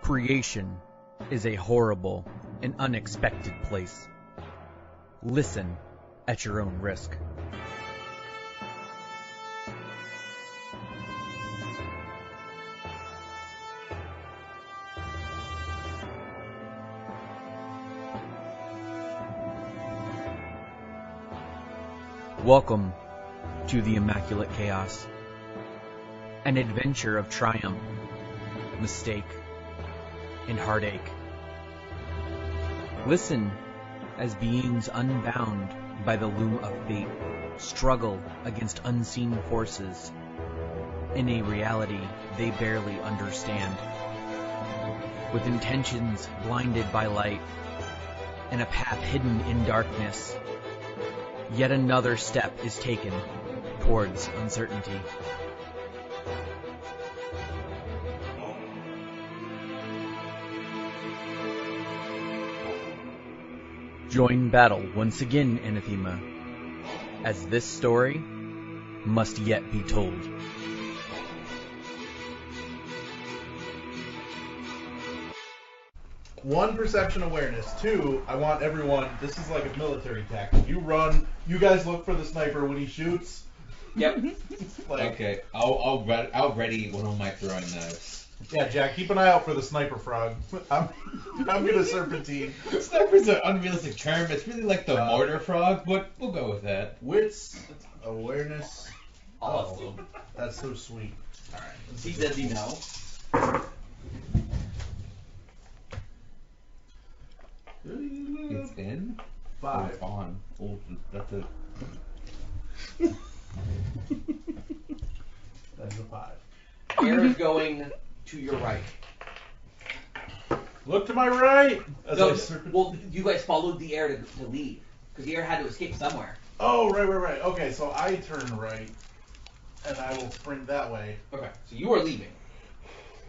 Creation is a horrible and unexpected place. Listen at your own risk. Welcome to the Immaculate Chaos, an adventure of triumph, mistake, and heartache. Listen as beings unbound by the loom of fate struggle against unseen forces in a reality they barely understand. With intentions blinded by light and a path hidden in darkness, yet another step is taken towards uncertainty. Join battle once again, Anathema, as this story must yet be told. One, perception awareness. Two, I want everyone, this is like a military tactic. You run, you guys look for the sniper when he shoots. Yep. Okay, I'll ready one of my throwing knives. Yeah, Jack, keep an eye out for the sniper frog. I'm gonna serpentine. Sniper's an unrealistic term. It's really like the mortar frog, but we'll go with that. Wits, awareness. All of them. That's so sweet. Alright. He says he know. It's in? 5. It's on. Oh, that's a... That's a 5. Air is going to your right. Look to my right! As No, I serpentine. well, you guys followed the air to leave. Because the air had to escape somewhere. Oh, right. Okay, so I turn right, and I will sprint that way. Okay, so you are leaving.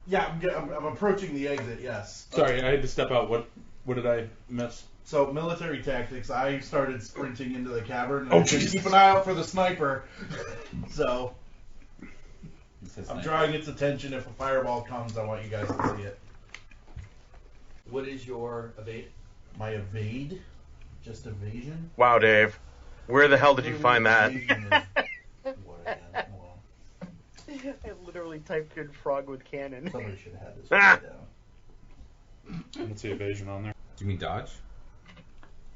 Yeah, I'm approaching the exit, yes. Sorry, I had to step out. What did I miss? So, military tactics, I started sprinting into the cavern, and Oh, I said, Jesus. keep an eye out for the sniper. So, It says I'm sniper. drawing its attention. If a fireball comes, I want you guys to see it. What is your evade? My evade? Just evasion? Wow, Dave. Where the hell did you find that? Evasion is what again? Well, I literally typed in frog with cannon. somebody should have had this Ah. written down. I don't see evasion on there. Do you mean dodge?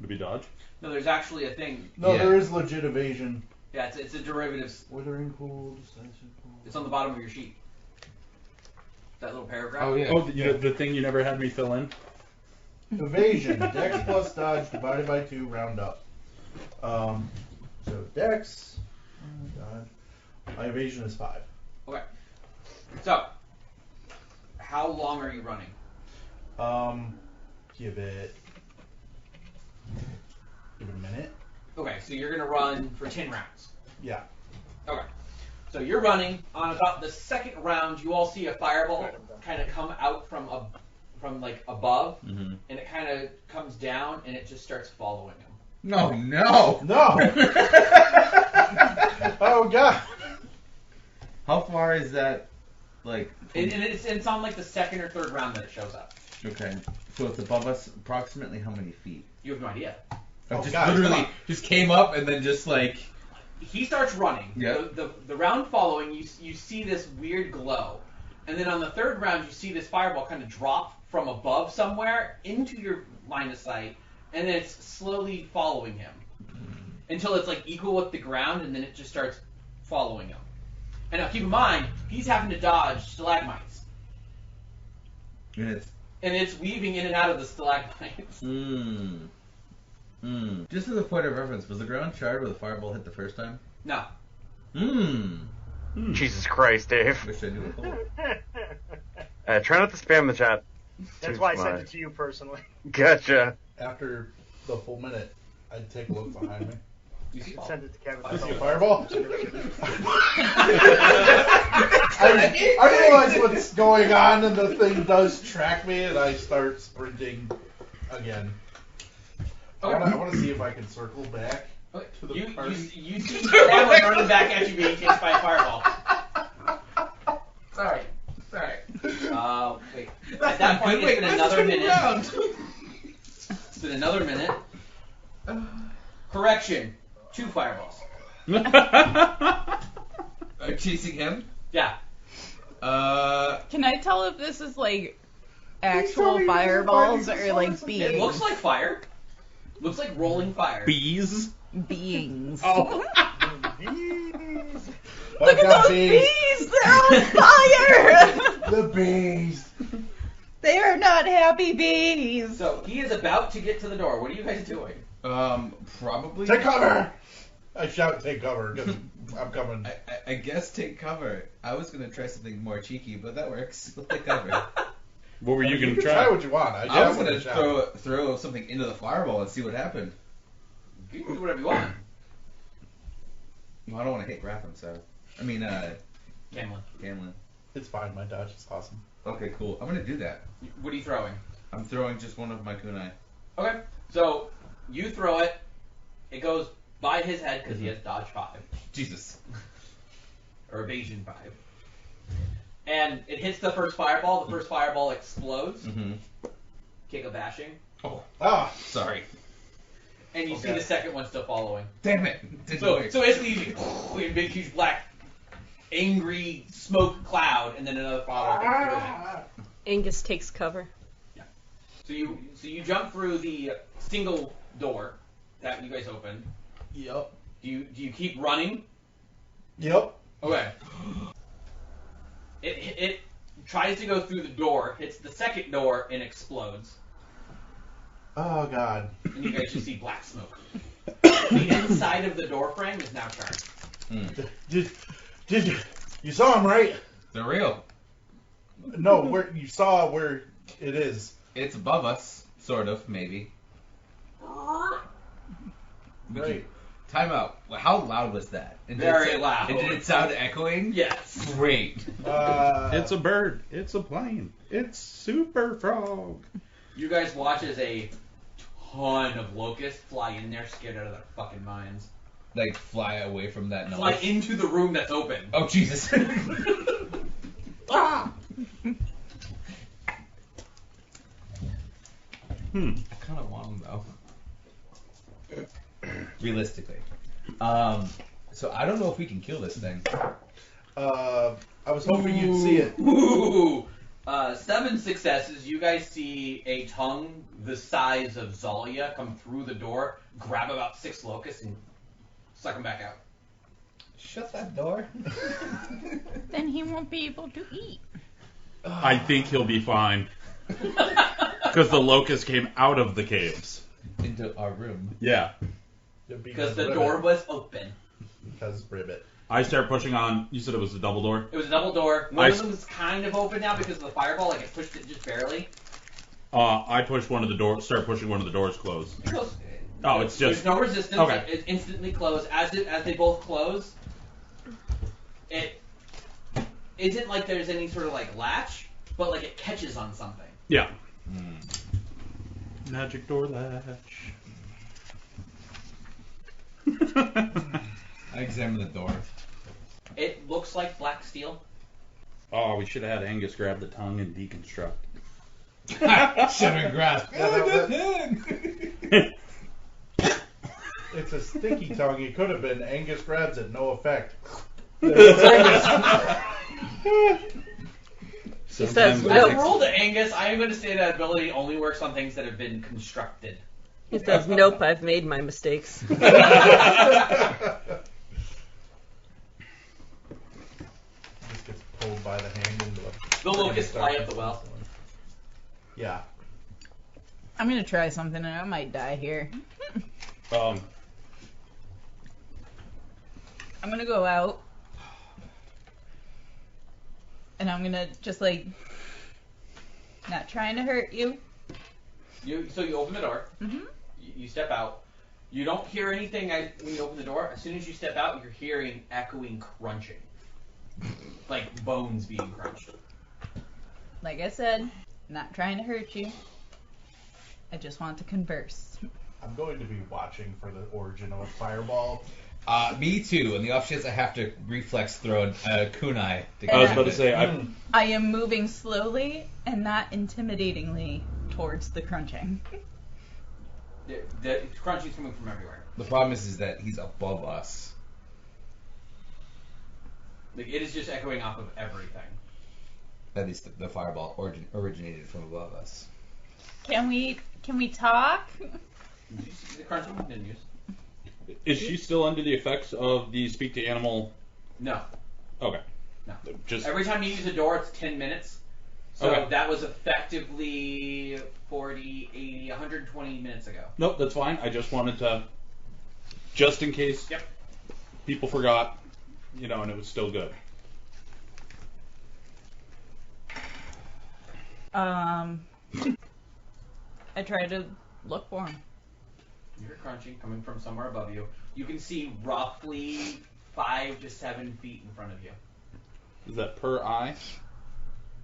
Would it be dodge? No, there's actually a thing. No, Yeah. there is legit evasion. Yeah, it's a derivative. Withering pool, decisive pool. It's on the bottom of your sheet. That little paragraph. Oh, yeah. Oh, the thing you never had me fill in? Evasion. Dex plus dodge divided by 2, round up. So Dex, dodge. My evasion is 5. Okay. So, how long are you running? Give it a minute. Okay, so you're gonna run for 10 rounds. Yeah. Okay. So you're running. On about the second round, you all see a fireball kind of come out from like above, Mm-hmm. and it kind of comes down, and it just starts following him. No, no! No! Oh god! How far is that, like... And it's on like the second or third round that it shows up. Okay, so it's above us approximately how many feet? You have no idea. Oh, just guys, literally come on. just came up and then just like... He starts running. Yeah. The round following, you see this weird glow. And then on the third round, you see this fireball kind of drop from above somewhere into your line of sight, and then it's slowly following him. Until it's like equal with the ground, and then it just starts following him. And now keep in mind, he's having to dodge stalagmites. And it's weaving in and out of the stalagmites. Just as a point of reference, was the ground charred where the fireball hit the first time? No. Jesus Christ, Dave. Wish I knew it. Try not to spam the chat. That's Too why I smart. sent it to you personally. Gotcha. After the full minute, I'd take a look behind me. You see Send it to Kevin. I see a fireball? I realize what's going on, and the thing does track me, and I start sprinting again. I want to see if I can circle back. Okay. To the You party. see Cameron running back at you being chased by a fireball. Sorry. Wait. At that point, it's been another minute. It's been another minute. Correction. 2 fireballs. Are chasing him? Yeah. Can I tell if this is like actual fireballs or like beings? It looks like fire. Looks like rolling fire. Bees? Beings. Oh. Look at those bees! They're on fire! The bees. They are not happy bees. So he is about to get to the door. What are you guys doing? Probably. Take cover! I shout, take cover, because I'm coming. I guess take cover. I was gonna try something more cheeky, but that works. We'll take cover. What were you can gonna try try? what you want. I was gonna shout. throw something into the fireball and see what happened. You can do whatever you want. Well, I don't want to hit Gratham, so. I mean, Camlin. It's fine, my dodge is awesome. Okay, cool. I'm gonna do that. What are you throwing? I'm throwing just one of my kunai. Okay. So you throw it. It goes by his head because he has dodge 5. Jesus. Or evasion 5. And it hits the first fireball. The first fireball explodes. Mm-hmm. Kick a bashing. Oh, Ah! sorry. And you see the second one still following. Damn it. Didn't So work. basically, a big, huge, black, angry smoke cloud, and then another follow-up explosion. Angus takes cover. So you jump through the single door that you guys opened. Yep. Do you keep running? Yep. Okay. It tries to go through the door, hits the second door, and explodes. Oh, God. And you guys just see black smoke. The inside of the door frame is now turned. Did you saw him, right? They're real. No, where you saw where it is. It's above us, sort of, maybe. Right. Time out. How loud was that? And Very loud. And did it sound echoing? Yes. Great. It's a bird. It's a plane. It's Super Frog. You guys watch as a ton of locusts fly in there, scared out of their fucking minds. Like, fly away from that noise. Fly into the room that's open. Oh, Jesus. Ah! I kind of want them, though. Realistically. So I don't know if we can kill this thing. I was hoping you'd see it. Ooh. 7 successes. You guys see a tongue the size of Zalia come through the door, grab about 6 locusts, and suck them back out. Shut that door. Then he won't be able to eat. I think he'll be fine. Because the locust came out of the caves. Into our room. Yeah. Because the door was open. Because Ribbit. I start pushing on. You said it was a double door? It was a double door. One of them is kind of open now because of the fireball. Like, it pushed it just barely. I push one of the doors. Start pushing one of the doors closed. Oh, it's just. There's no resistance. Okay. It instantly closed. As they both close, it isn't like there's any sort of like latch, but like it catches on something. Yeah. Magic door latch. I examine the door. It looks like black steel. Oh, we should have had Angus grab the tongue and deconstruct. Shutter grasp. It's a sticky tongue. It could have been Angus grabs it, no effect. says, As a rule to Angus, I am going to say that ability only works on things that have been constructed. He says, nope, I've made my mistakes. Just gets pulled by the hand into The locusts fly up the well. Yeah. I'm gonna try something and I might die here. Um, I'm gonna go out and I'm gonna just like not trying to hurt you. So you open the door. Mm-hmm. You step out. You don't hear anything when you open the door. As soon as you step out, you're hearing echoing crunching. Like bones being crunched. Like I said, not trying to hurt you. I just want to converse. I'm going to be watching for the origin of a fireball. Me too. And the off chance I have to reflex throw a kunai. To I was about to say, I am moving slowly and not intimidatingly towards the crunching. The crunching's coming from everywhere. The problem is that he's above us. Like, it is just echoing off of everything. At least the fireball originated from above us. Can we talk? The crunching continues. is she still under the effects of the speak to animal? No. Okay. No. Just Every time you use a door, it's 10 minutes. So Okay. that was effectively 40, 80, 120 minutes ago. nope, that's fine. I just wanted to, just in case Yep. people forgot, and it was still good. I try to look for him. You're crunching coming from somewhere above you. You can see roughly 5 to 7 feet in front of you. Is that per eye?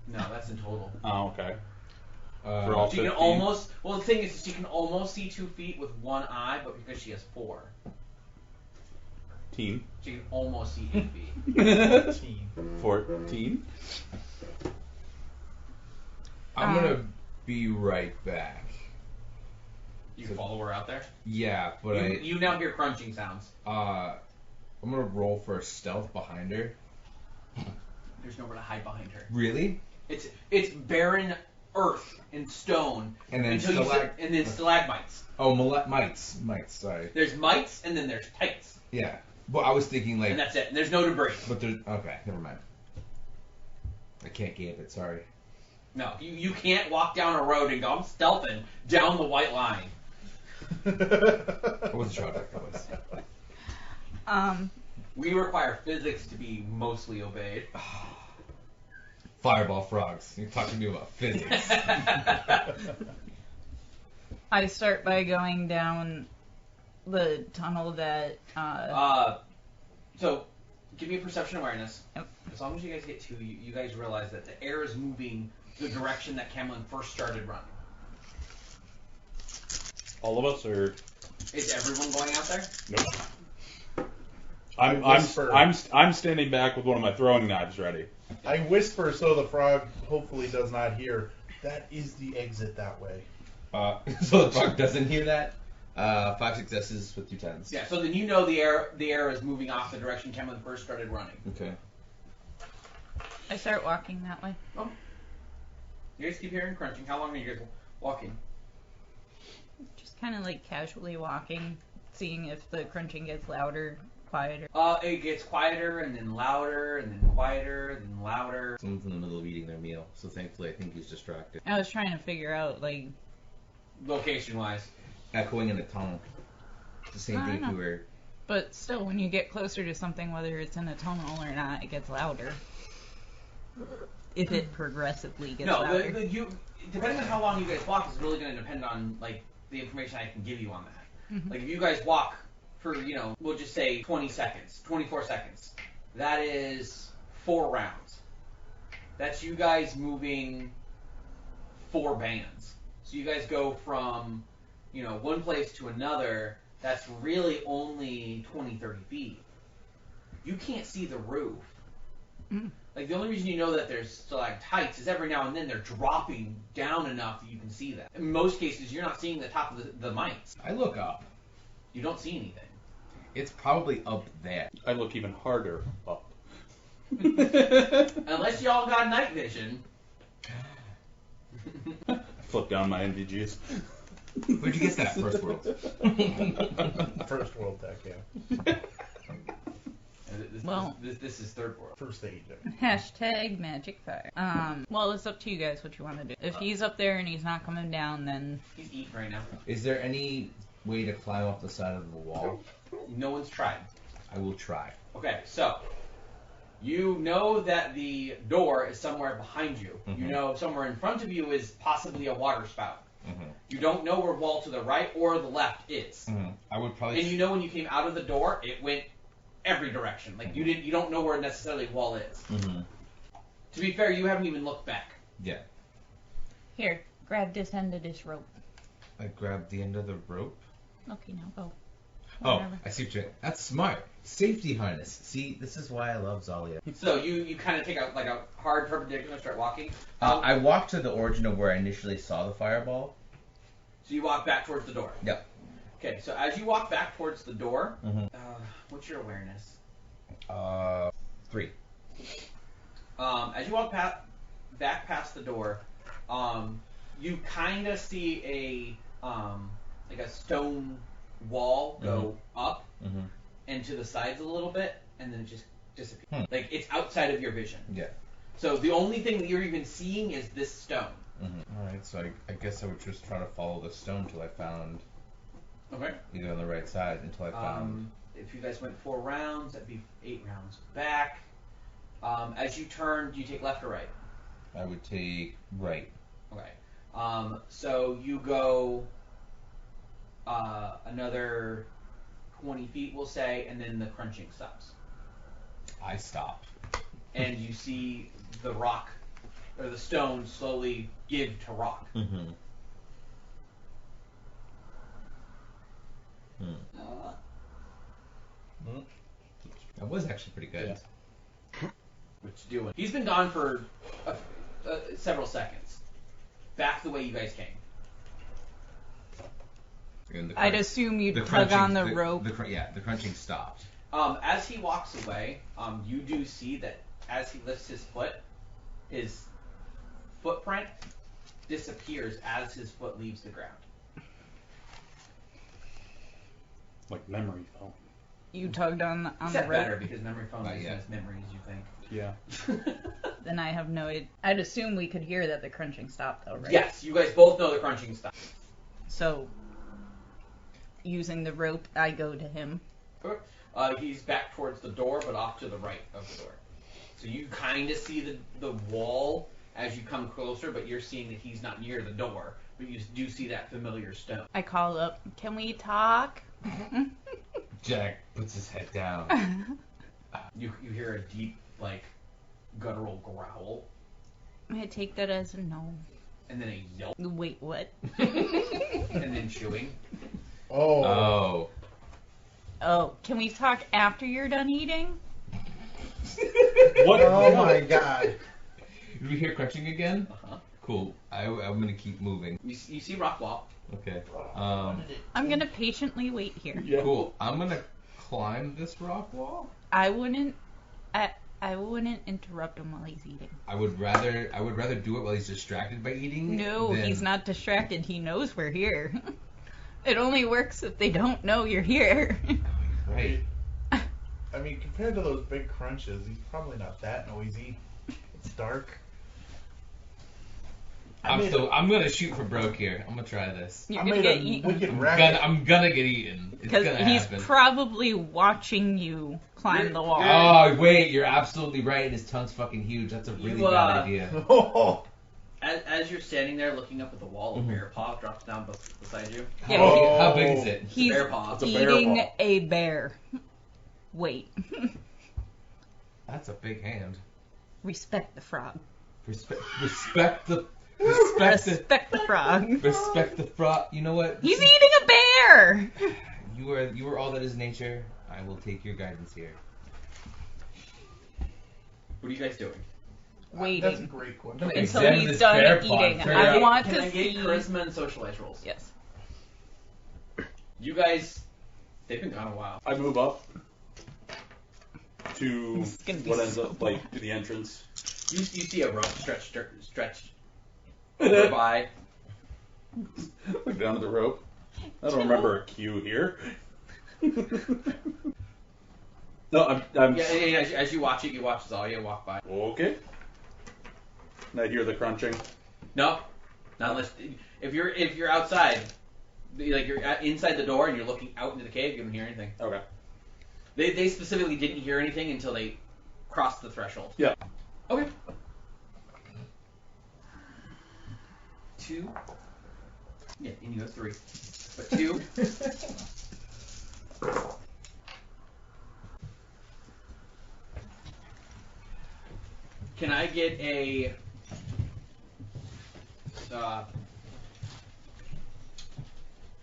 No, that's in total. Oh, okay. For all She can 15? almost. Well, the thing is, she can almost see 2 feet with one eye, but because she has 4, Teen. she can almost see 8 feet. 14. I'm gonna be right back. You can follow her out there. Yeah, but You now hear crunching sounds. I'm gonna roll for stealth behind her. There's nowhere to hide behind her. Really? It's barren earth and stone. And then until and then stalagmites. Oh, mites. Sorry. There's mites and then there's tights. Yeah. Well, I was thinking like. And that's it. And there's no debris. But there's okay. Never mind. I can't gamp it. Sorry. No, you can't walk down a road and go, I'm stealthing down the white line. I wasn't sure how that was. We require physics to be mostly obeyed. Fireball frogs. You're talking to me about physics. I start by going down the tunnel that. So, give me a perception awareness. Yep. As long as you guys get 2, you guys realize that the air is moving the direction that Camlin first started running. All of us, or Is everyone going out there? nope? whisper. I'm standing back with one of my throwing knives ready. I whisper so the frog hopefully does not hear. That is the exit that way. So the frog doesn't hear that. 5 successes with 2 tens. Yeah. So then you know the air is moving off the direction Camlin first started running. Okay. I start walking that way. Oh. You guys keep hearing crunching. How long are you guys walking? Just kind of like casually walking, seeing if the crunching gets louder, quieter. It gets quieter and then louder and then quieter and then louder. Someone's in the middle of eating their meal, so thankfully I think he's distracted. I was trying to figure out like Location-wise. Echoing in the tunnel. It's the same I thing don't if we were. But still, when you get closer to something, whether it's in a tunnel or not, it gets louder. If it progressively gets louder. Depending on how long you guys walk is really going to depend on like the information I can give you on that. Mhm. Like if you guys walk for, we'll just say 20 seconds, 24 seconds. That is 4 rounds. That's you guys moving 4 bands. So you guys go from, one place to another. That's really only 20, 30 feet. You can't see the roof. Mm. Like, the only reason you know that there's stalactites is every now and then they're dropping down enough that you can see them. In most cases, you're not seeing the top of the mites. I look up. You don't see anything. It's probably up there. I look even harder up. Unless y'all got night vision. Flip down my NVGs. Where'd you get that? First world. First world tech, yeah. This is third world. First age. Hashtag magic fire. Well, it's up to you guys what you want to do. If he's up there and he's not coming down, then He's eating right now. Is there any way to climb up the side of the wall? No one's tried. I will try. Okay, so you know that the door is somewhere behind you. Mhm. You know somewhere in front of you is possibly a water spout. Mm-hmm. You don't know where wall to the right or the left is. Mm-hmm. I would probably. And you know when you came out of the door, it went every direction. Like you don't know where necessarily wall is. Mm-hmm. To be fair, you haven't even looked back. Yeah. here, grab this end of this rope. I grabbed the end of the rope. Okay, now go. Oh, Whatever. I see what you're. That's smart. Safety harness. See, this is why I love Zalia. So you kind of take a hard perpendicular, start walking. I walked to the origin of where I initially saw the fireball. So you walk back towards the door. Yep. Okay, so as you walk back towards the door, Mhm. what's your awareness? 3. As you walk back past the door, you kind of see a stone wall go up and to the sides a little bit, and then it just disappears. Like it's outside of your vision. Yeah. So the only thing that you're even seeing is this stone. Alright, so I guess I would just try to follow the stone till I found Okay. either on the right side until I found. If you guys went 4 rounds, that'd be 8 rounds back. As you turn, do you take left or right? I would take right. Okay. So you go another 20 feet, we'll say, and then the crunching stops. I stopped. And you see the rock, or the stone, slowly give to rock. That was actually pretty good. What you doing? He's been gone for several seconds. Back the way you guys came. And the I'd assume you'd the tug crunching- on the rope. The crunching stopped. As he walks away, you do see that as he lifts his foot, his footprint disappears as his foot leaves the ground. Like memory foam. You tugged on Is the that rope. better because memory foam isn't yet. as memory as you think. Yeah. Then I have no idea. I'd assume we could hear that the crunching stopped, though, right? Yes, you guys both know the crunching stopped. So, using the rope, I go to him. He's back towards the door, but off to the right of the door. So you kind of see the wall as you come closer, but you're seeing that he's not near the door. But you do see that familiar stone. I call up, can we talk? Jack puts his head down. You hear a deep, guttural growl, I take that as a no. and then a yelp, Wait, what? and then chewing. Oh. Oh, can we talk after you're done eating? What? Oh my god. Did we hear crunching again? Uh-huh. Cool. I'm gonna keep moving. You see Rockwall. Okay. I'm gonna patiently wait here. Yeah. Cool. I'm gonna climb this rock wall. I wouldn't interrupt him while he's eating. I would rather do it while he's distracted by eating. No, than- he's not distracted. He knows we're here. It only works if they don't know you're here. Right. I mean, compared to those big crunches, he's probably not that noisy. It's dark. I'm gonna shoot for broke here. I'm gonna try this. You're I gonna made get a eaten. wicked I'm racket. gonna get eaten. It's Because gonna he's happen. probably watching you climb the wall. Oh wait, you're absolutely right. And his tongue's fucking huge. That's a really You, bad idea. Oh, As you're standing there looking up at the wall, a bear paw drops down beside you. Yeah, How big is it? he's bear paw. It's a bear eating paw. a bear. Wait. That's a big hand. Respect the frog. Respect the Respect the frog. respect the frog. You know what? He's eating a bear! You are all that is nature. I will take your guidance here. What are you guys doing? that's a Waiting great question. until Examine he's this done bear paw and eating. figure I out- want Can to I get see. charisma and socialize rolls? Yes. You guys, they've been gone a while. I move up to This is gonna be what ends so up like to the entrance. You see a rope stretched over by. Look down at the rope. I don't remember a cue here. No, I'm Yeah, as you watch it, you watch Zalia walk by. okay. And I hear the crunching. No, not unless if you're outside, like you're inside the door and you're looking out into the cave, you don't hear anything. Okay. They specifically didn't hear anything until they crossed the threshold. Yeah. Okay. 2. Yeah, and you have 3. But 2. Can I get a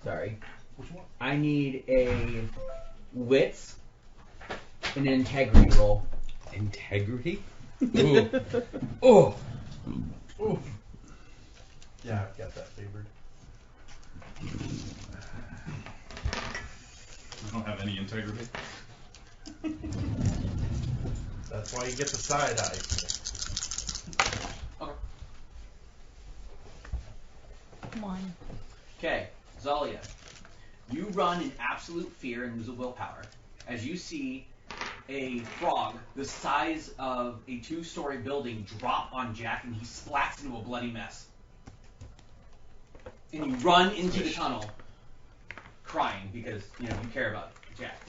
sorry. Which one? I need a wits and an integrity roll. Integrity? Ooh. Oh. Oof. Yeah, I've got that favored. I don't have any integrity. That's why you get the side eye. Okay. 1. Okay, Zalia. You run in absolute fear and lose a willpower as you see a frog the size of a 2-story building drop on Jack, and he splats into a bloody mess. And you run into the tunnel crying because, you care about Jack.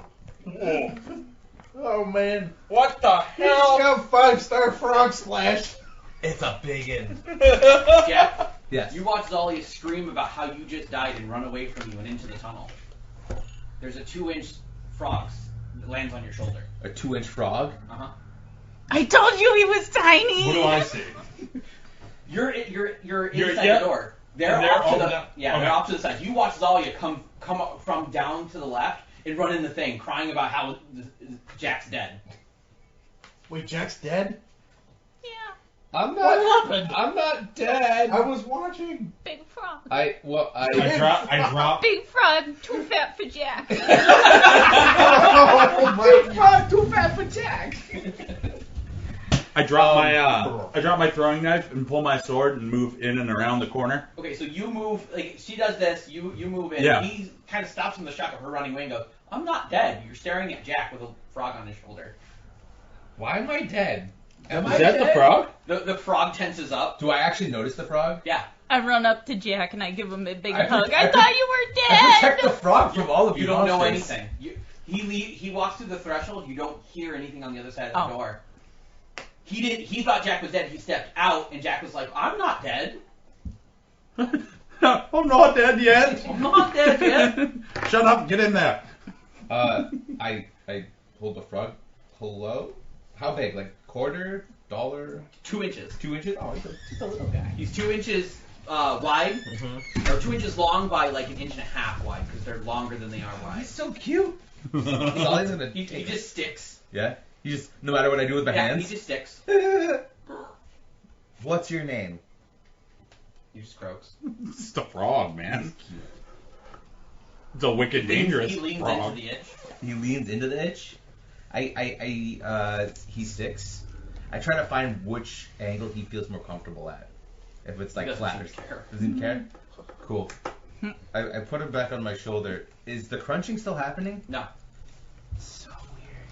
Oh man. What the hell? Got 5-star frog splash. It's a biggin. Jack, Yes. you watch Zalia scream about how you just died and run away from you and into the tunnel. There's a 2-inch frog that lands on your shoulder. A 2-inch frog? Uh-huh. I told you he was tiny. What do I see? You're inside yeah. the door. They're And they're off to all the down- yeah, okay. they're off to the side. You watch Zalia come up from down to the left and run in the thing, crying about how Jack's dead. Wait, Jack's dead? Yeah, I'm not. What happened? I'm not dead. I was watching. big frog. I drop. Big frog, too fat for Jack. Oh my god. too fat for Jack. I drop my throwing knife and pull my sword and move in and around the corner. Okay, so you move like she does this. You move in. Yeah. He kind of stops in the shock of her running away and goes, "I'm not dead." You're staring at Jack with a frog on his shoulder. Why am I dead? Am I Is that dead? the frog? The frog tenses up. Do I actually notice the frog? Yeah. I run up to Jack and I give him a big I hug. protect- I thought you were I dead. protect the frog from all of You you don't know monsters. anything. He walks through the threshold. You don't hear anything on the other side of the Oh. door. He thought Jack was dead. He stepped out, and Jack was like, "I'm not dead. I'm not dead yet. I'm not dead yet." Shut up. Get in there. I hold the frog. Hello? How big? Like quarter? Dollar? 2 inches. 2 inches? Oh, he's just a little guy. He's 2 inches wide, or 2 inches long by like 1.5 inches wide, because they're longer than they are wide. He's so cute. He's always gonna He take just sticks. Yeah? He just, no matter what I do with my Yeah, hands. he just sticks. What's your name? He just croaks. It's just a frog, man. It's a wicked dangerous He leans frog. into the itch. He leans into the itch. He sticks. I try to find which angle he feels more comfortable at. If it's like He doesn't flat or seem to care. doesn't care. Cool. I put him back on my shoulder. Is the crunching still happening? No. So weird.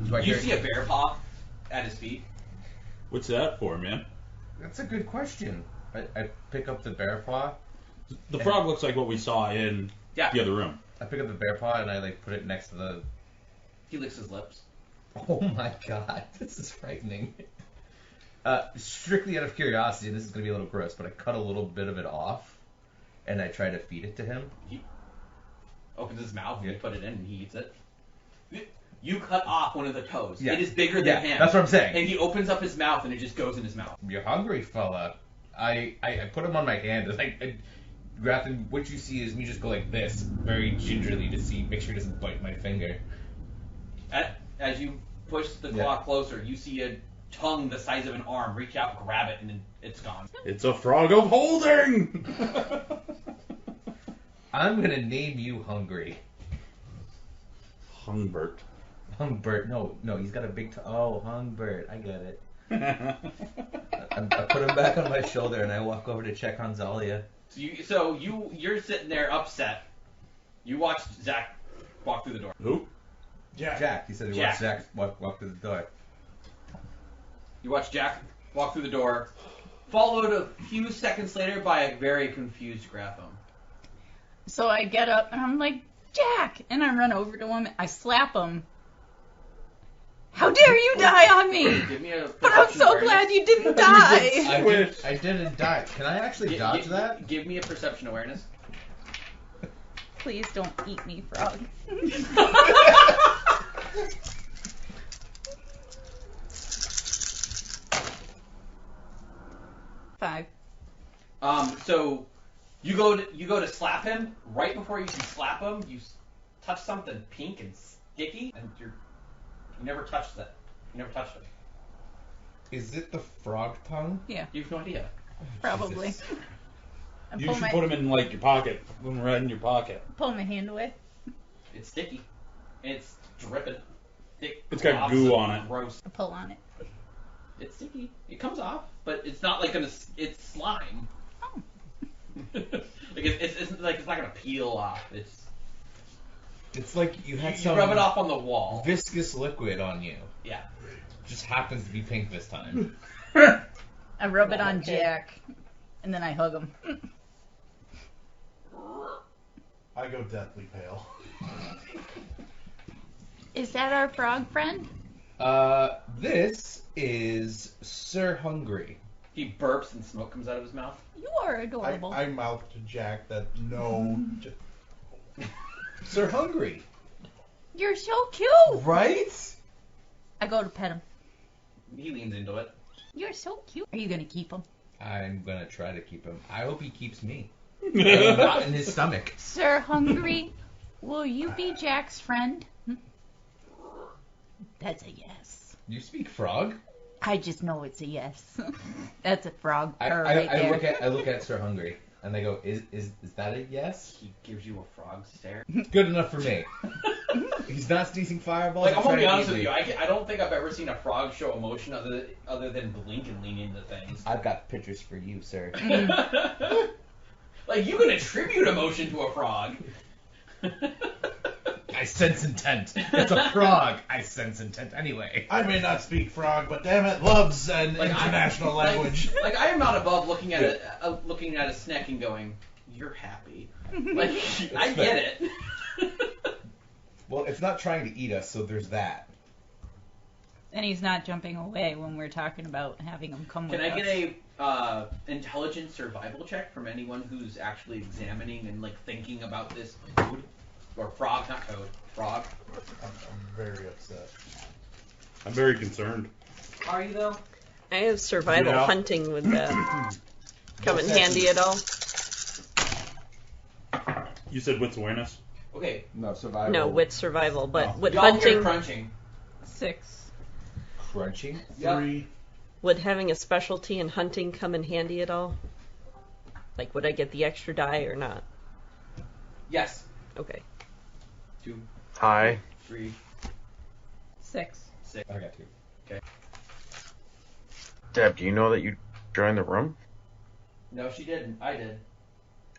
Do I You hear? see a bear paw at his feet. What's that for, man? That's a good question. I pick up the bear paw. The frog looks like what we saw in Yeah. the other room. I pick up the bear paw and I like put it next to the. He licks his lips. Oh my god, this is frightening. Strictly out of curiosity, and this is gonna be a little gross, but I cut a little bit of it off, and I try to feed it to him. He opens his mouth and Yeah. you put it in and he eats it. You cut off one of the toes. Yeah. It is bigger Yeah, than him. that's what I'm saying. And he opens up his mouth and it just goes in his mouth. You're hungry, fella. I put him on my hand, and I grab him. What you see is me just go like this, very gingerly, to make sure he doesn't bite my finger. As you push the claw closer, you see a tongue the size of an arm reach out, grab it, and then it's gone. It's a frog of holding! I'm gonna name you Hungry. Hungbert. Hungbert. No, he's got a big oh, Hungbert. I get it. I put him back on my shoulder and I walk over to check on Zalia. So you're sitting there upset. You watch Zach walk through the door. Who? Jack. He said he watched Jack walk through the door. You watch Jack walk through the door, followed a few seconds later by a very confused Graphome. So I get up and I'm like, Jack! And I run over to him. I slap him. How dare you die on me! Give me a But I'm perception so awareness. glad you didn't die! I didn't die. Can I actually dodge that? Give me a perception awareness. Please don't eat me, frog. Five. So You go to slap him. Right before you can slap him, you touch something pink and sticky, and you never touched that. You never touched it. Is it the frog tongue? Yeah, You have no idea. probably. Jesus. I You pull should my, put them in like your pocket. Put them right in your pocket. pull my hand away. It's sticky. It's dripping. Thick It's got globs goo of on it. Gross. I pull on it. It's sticky. It comes off, but it's not like it's slime. Oh. Like it's like it's not gonna peel off. It's like you had You some rub it off on the wall. viscous liquid on you. Yeah. Just happens to be pink this time. I rub it on Jack, and then I hug him. I go deathly pale. Is that our frog friend? This is Sir Hungry. He burps and smoke comes out of his mouth. You are adorable. I mouth to Jack that no. Sir Hungry. You're so cute. Right? I go to pet him. He leans into it. You're so cute. Are you gonna keep him? I'm gonna try to keep him. I hope he keeps me. I'm not in his stomach. Sir Hungry, will you be Jack's friend? That's a yes. You speak frog? I just know it's a yes. That's a frog I purr right there. I look at Sir Hungry and I go, is that a yes? He gives you a frog stare. Good enough for me. He's not sneezing fireballs. Like I'm gonna be honest trying with to you, I don't think I've ever seen a frog show emotion other than blink and lean into things. I've got pictures for you, sir. Like you can attribute emotion to a frog. I sense intent. It's a frog. I sense intent anyway. I may not speak frog, but damn it, loves an international language. Like I am not above looking at a snack and going, "You're happy." Like I get it. Well, it's not trying to eat us, so there's that. And he's not jumping away when we're talking about having him come Can with I us. get a intelligence survival check from anyone who's actually examining and like thinking about this food or frog, not toad, frog? I'm very upset. I'm very concerned. Are you though? I have survival Yeah. hunting with that. Come in handy at all? You said wits awareness? Okay. No, survival. No, with survival, but with Y'all hear hunting, crunching. 6. Crunching? Yep. 3. would having a specialty in hunting come in handy at all? Like, would I get the extra die or not? Yes. Okay. 2, Hi. 3, 6. 6. I got 2. Deb, do you know that you joined the room? No, she didn't. I did.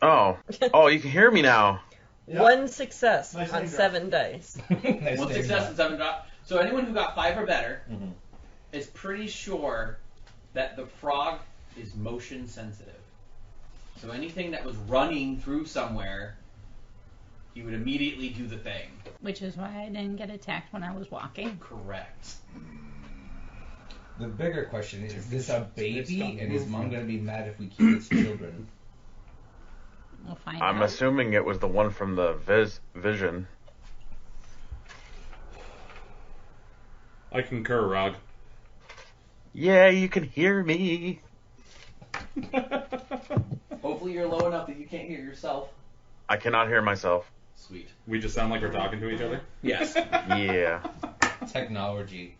Oh. Oh, you can hear me now. Yep. One success Nice on name drop. 7 dice. Nice One name success drop. and 7 drop. So anyone who got 5 or better Mhm. is pretty sure that the frog is motion sensitive. So anything that was running through somewhere, he would immediately do the thing. Which is why I didn't get attacked when I was walking. Correct. The bigger question is this a baby, and is mom going to be mad if we keep its children? We'll find I'm out. assuming it was the one from the vision. I concur, Rog. Yeah, you can hear me. Hopefully you're low enough that you can't hear yourself. I cannot hear myself. Sweet. We just sound like we're talking to each other? Yes. Yeah. Technology.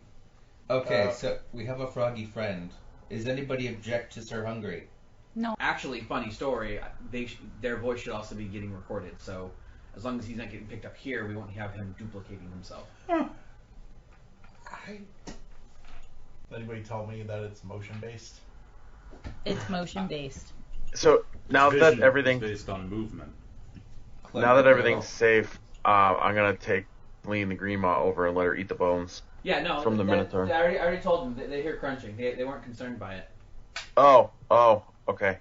Okay, so we have a froggy friend. Does anybody object to Sir Hungry? No. Actually, funny story. Their voice should also be getting recorded. So as long as he's not getting picked up here, we won't have him duplicating himself. Anybody tell me that it's motion based? It's motion based. So now Vision that is everything, based on movement. now that everything's safe, I'm gonna take Lean the Green Maw over and let her eat the bones. Yeah, no. From the Minotaur. I already told them. They hear crunching. They weren't concerned by it. Oh, okay.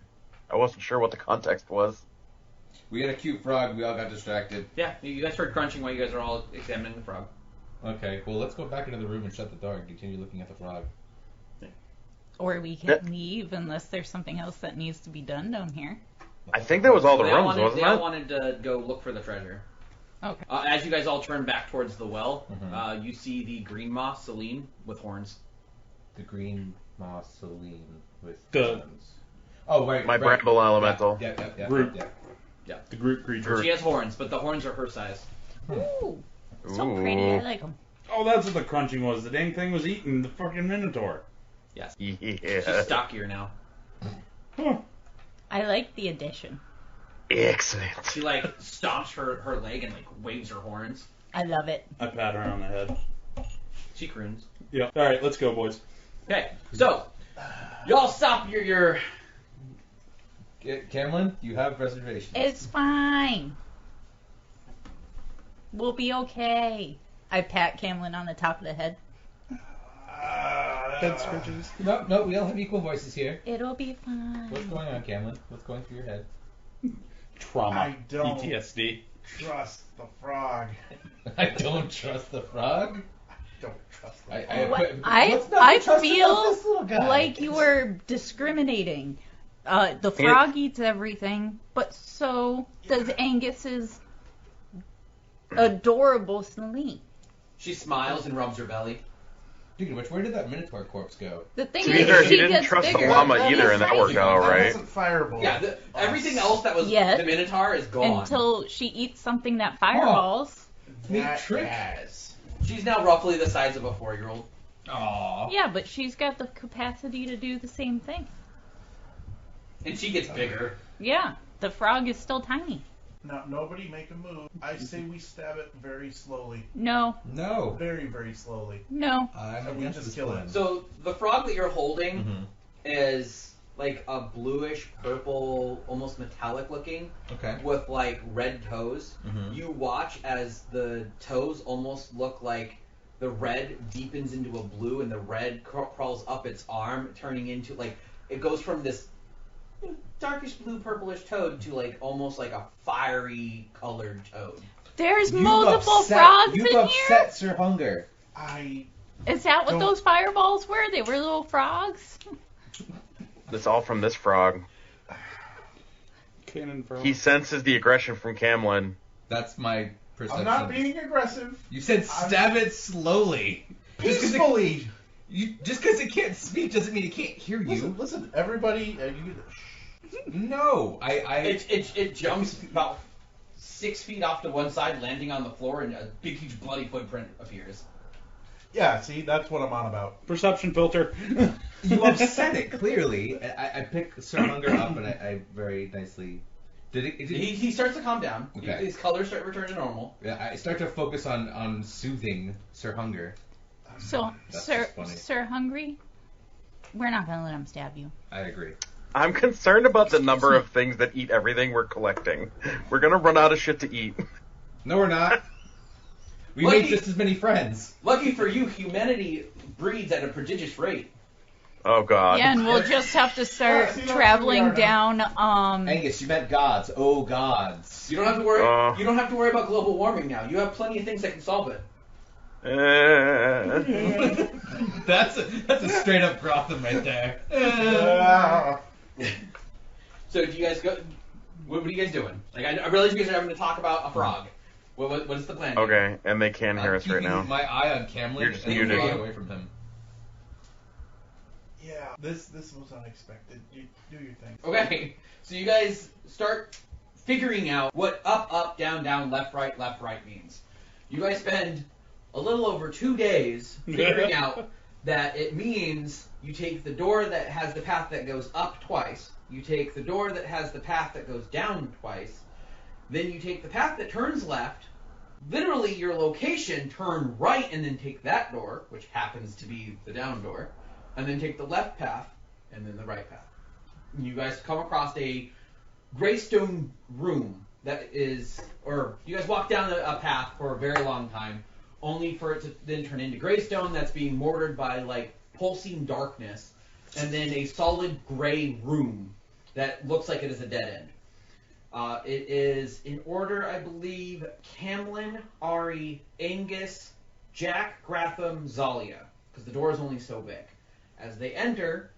I wasn't sure what the context was. We had a cute frog. We all got distracted. Yeah, you guys heard crunching while you guys are all examining the frog. Okay, well, let's go back into the room and shut the door and continue looking at the frog. Or we can leave unless there's something else that needs to be done down here. I think that was all the They all rooms, wanted, wasn't they all it? wanted to go look for the treasure. Okay. As you guys all turn back towards the well, Mhm. you see the green moss Celine with horns. The green moss Celine with The- horns. Oh, right. My right. bramble elemental. Yeah. Groot. Yeah. The Groot creature. She has horns, but the horns are her size. Ooh, so pretty. I like them. Oh, that's what the crunching was. The dang thing was eating the fucking Minotaur. Yes. Yeah. She's stockier now. Huh. I like the addition. Excellent. She like stomps her leg and like waves her horns. I love it. I pat her on the head. She croons. Yeah. All right, let's go, boys. Okay, so y'all stop your. Camlin, you have reservations. It's fine. We'll be okay. I pat Camlin on the top of the head. Head scratches. No, we all have equal voices here. It'll be fine. What's going on, Camlin? What's going through your head? Trauma. I don't PTSD. trust the frog. I don't trust the frog. Don't trust the I frog. what's not to trust feel about this little guy? like you were discriminating. The frog eats everything, but so does Angus's adorable Celine. She smiles and rubs her belly. Speaking of which, where did that Minotaur corpse go? The thing To be is, fair, she he didn't gets trust the bigger. llama either, and that worked out all That right. wasn't Fireball. Yeah, everything else that was Yes. the Minotaur is gone. Until she eats something that fireballs. That trick. has. She's now roughly the size of a 4-year-old. Aww. Yeah, but she's got the capacity to do the same thing. And she gets bigger. Yeah, the frog is still tiny. Now, nobody make a move. I say we stab it very slowly. No, No. Very, very slowly. no. I'm And we against just this kill plan. it. So the frog that you're holding Mhm. is like a bluish purple, almost metallic looking, Okay. with like red toes. Mhm. You watch as the toes almost look like the red deepens into a blue, and the red crawls up its arm, turning into like it goes from this darkish blue purplish toad to like almost like a fiery colored toad. There's multiple frogs You've in here. upset Sir Hunger. Is that what Don't- those fireballs were? They were little frogs. It's all from this frog. Cannon frog. He senses the aggression from Camlin. That's my perception. I'm not being aggressive. You said stab it slowly. Peacefully. Just because it can't speak doesn't mean it can't hear you. Listen, everybody. No, It jumps about 6 feet off to one side, landing on the floor, and a big, huge bloody footprint appears. Yeah, see, that's what I'm on about. Perception filter. You upset it clearly. I pick Sir Hunger up and I very nicely. He starts to calm down. Okay. His colors start to return to normal. Yeah, I start to focus on soothing Sir Hunger. So, That's Sir, just funny. Sir Hungry, we're not gonna let him stab you. I agree. I'm concerned about the number of things that eat everything we're collecting. We're gonna run out of shit to eat. No, we're not. We Lucky- made just as many friends. Lucky for you, humanity breeds at a prodigious rate. Oh god. Yeah, and we'll just have to start see, that's traveling where we are down. Angus, you meant gods. Oh, gods. You don't have to worry. You don't have to worry about global warming now. You have plenty of things that can solve it. That's a straight up Gotham right there. So do you guys go? What are you guys doing? Like I realize you guys are having to talk about a frog. What is the plan? Okay, and they can hear I'm us right keeping now. my eye on Camlin You're and just keeping muted. away from him. Yeah, this was unexpected. You do your thing. Okay, so you guys start figuring out what up, down, left, right means. You guys spend a little over 2 days figuring out that it means you take the door that has the path that goes up twice, you take the door that has the path that goes down twice, then you take the path that turns left, literally your location, turn right and then take that door, which happens to be the down door, and then take the left path and then the right path. You guys come across a graystone room that is, or you guys walk down a path for a very long time, only for it to then turn into graystone that's being mortared by like pulsing darkness, and then a solid gray room that looks like it is a dead end. It is in order, I believe, Camlin, Ari, Angus, Jack, Gratham, Zalia, because the door is only so big. As they enter,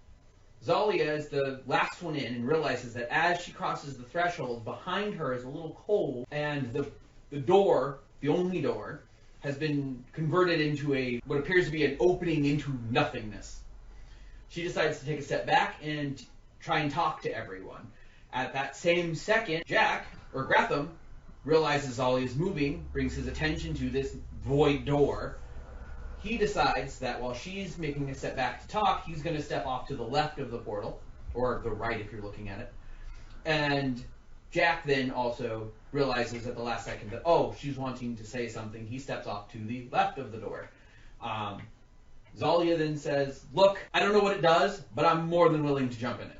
Zalia is the last one in and realizes that as she crosses the threshold, behind her is a little hole, and the door, the only door, has been converted into what appears to be an opening into nothingness. She decides to take a step back and try and talk to everyone. At that same second, Jack, or Gratham, realizes Zalia is moving, brings his attention to this void door. He decides that while she's making a step back to talk, he's going to step off to the left of the portal, or the right if you're looking at it. And Jack then also realizes at the last second that, oh, she's wanting to say something. He steps off to the left of the door. Zalia then says, look, I don't know what it does, but I'm more than willing to jump in it.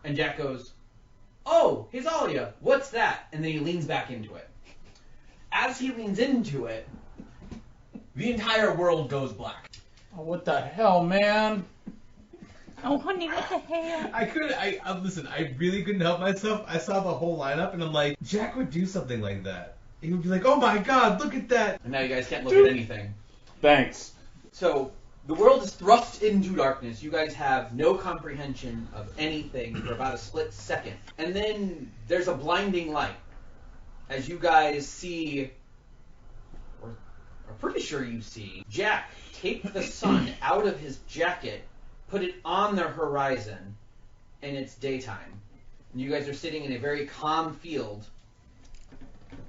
And Jack goes, oh, hey Zalia, what's that? And then he leans back into it. As he leans into it, the entire world goes black. Oh, what the hell, man? Oh, honey, what the hell? Listen, I really couldn't help myself. I saw the whole lineup, and I'm like, Jack would do something like that. He would be like, oh my god, look at that. And now you guys can't look at anything. Thanks. So, the world is thrust into darkness. You guys have no comprehension of anything for about a split second. And then there's a blinding light. As you guys see, or are pretty sure you see, Jack take the sun out of his jacket, put it on the horizon, and it's daytime. And you guys are sitting in a very calm field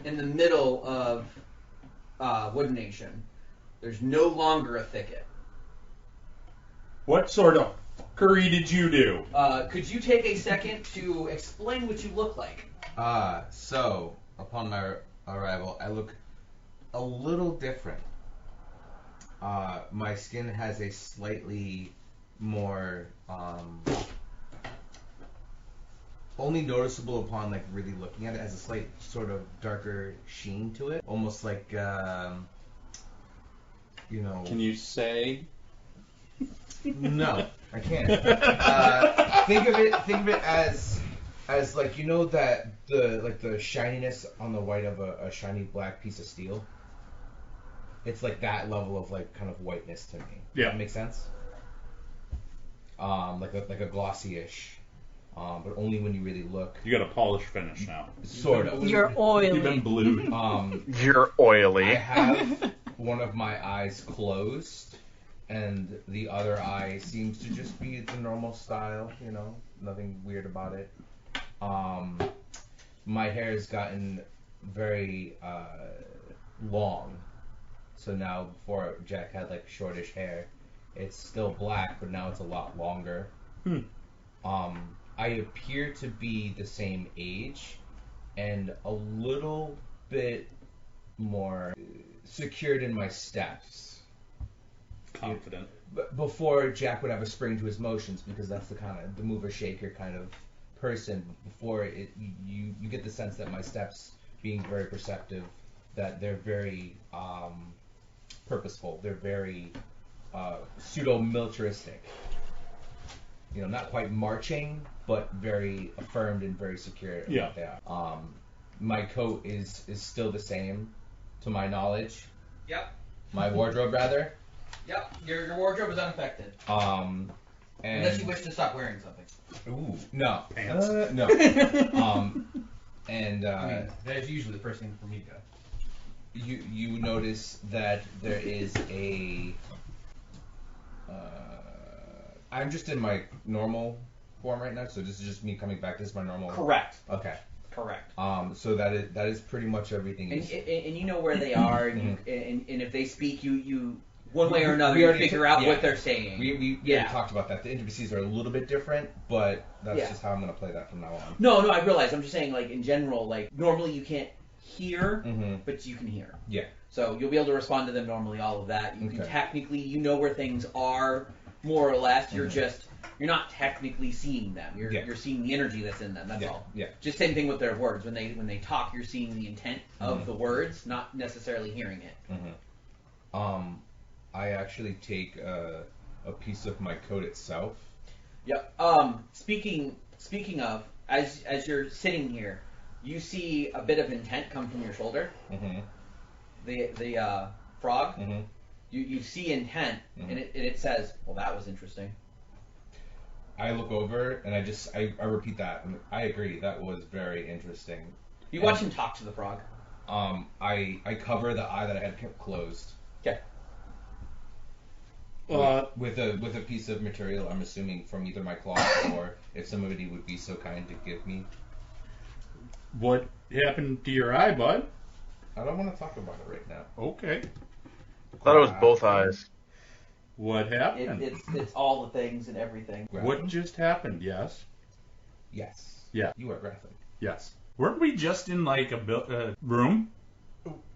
in the middle of Wood Nation. There's no longer a thicket. What sort of fuckery did you do? Could you take a second to explain what you look like? So, upon my arrival, I look a little different. My skin has a slightly more, only noticeable upon, like, really looking at it, has a slight sort of darker sheen to it. Almost like, you know... Can you say? No, I can't. Think of it as like, you know, that the shininess on the white of a shiny black piece of steel. It's like that level of like kind of whiteness to me. Yeah. Does that make sense? Like a glossy-ish, but only when you really look. You got a polished finish now. Sort of. You're oily. You've been blued. You're oily. I have one of my eyes closed, and the other eye seems to just be the normal style, you know, nothing weird about it. My hair has gotten very long, so now before Jack had like shortish hair, it's still black, but now it's a lot longer. I appear to be the same age and a little bit more secured in my steps. Confident. Before Jack would have a spring to his motions, because that's the mover shaker kind of person. Before you get the sense that my steps, being very perceptive, that they're very purposeful. They're very pseudo-militaristic. You know, not quite marching, but very affirmed and very secure in what they are. My coat is still the same, to my knowledge. Yep. My wardrobe, rather. Yep. Your wardrobe is unaffected. And unless you wish to stop wearing something. Ooh, no. Pants. No. And I mean, that is usually the first thing for me to go. you notice that there is a. I'm just in my normal form right now, so this is just me coming back. This is my normal. Correct. Okay. Correct. So that is pretty much everything. And you know where they are, and if they speak, you one way or another, we you already figure out what they're saying. We already talked about that. The intricacies are a little bit different, but that's just how I'm going to play that from now on. No, I realize. I'm just saying, like, in general, like, normally you can't hear, but you can hear. Yeah. So you'll be able to respond to them normally, all of that. You can technically, you know where things are, more or less. You're you're not technically seeing them. You're seeing the energy that's in them. That's all. Yeah. Just same thing with their words. When they talk, you're seeing the intent of the words, not necessarily hearing it. I actually take a piece of my coat itself. Yep. Speaking of, as you're sitting here, you see a bit of intent come from your shoulder. The frog. You see intent, and it says, "Well, that was interesting." I look over and I repeat that. I agree. That was very interesting. You watch him talk to the frog. I cover the eye that I had kept closed. Okay. With a piece of material, I'm assuming from either my cloth or if somebody would be so kind to give me. What happened to your eye, bud? I don't want to talk about it right now. Okay. I thought it was both eyes. What happened? It's all the things and everything. What just happened? Yes. Yes. Yeah. You are graphing. Yes. Weren't we just in like a room?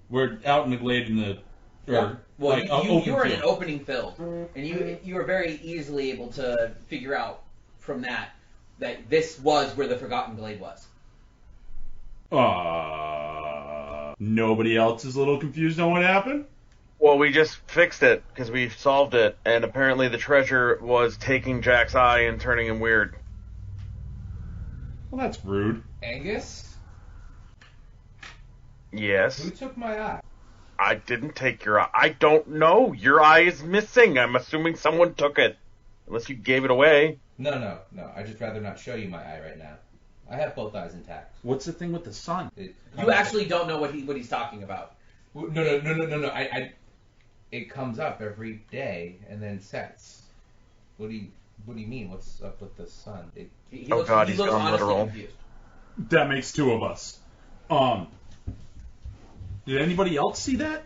We're out in the glade in the. Yeah. Well, like, you were in an field. opening field, and you were very easily able to figure out from that this was where the Forgotten Glade was. Nobody else is a little confused on what happened? Well, we just fixed it because we solved it, and apparently the treasure was taking Jack's eye and turning him weird. Well, that's rude. Angus? Yes. Who took my eye? I didn't take your eye. I don't know. Your eye is missing. I'm assuming someone took it. Unless you gave it away. No. I'd just rather not show you my eye right now. I have both eyes intact. What's the thing with the sun? You actually don't know what he's talking about. No. It comes up every day and then sets. What do you mean? What's up with the sun? He Oh looks, God, he he's looks gone honestly literal. confused. That makes two of us. Did anybody else see that?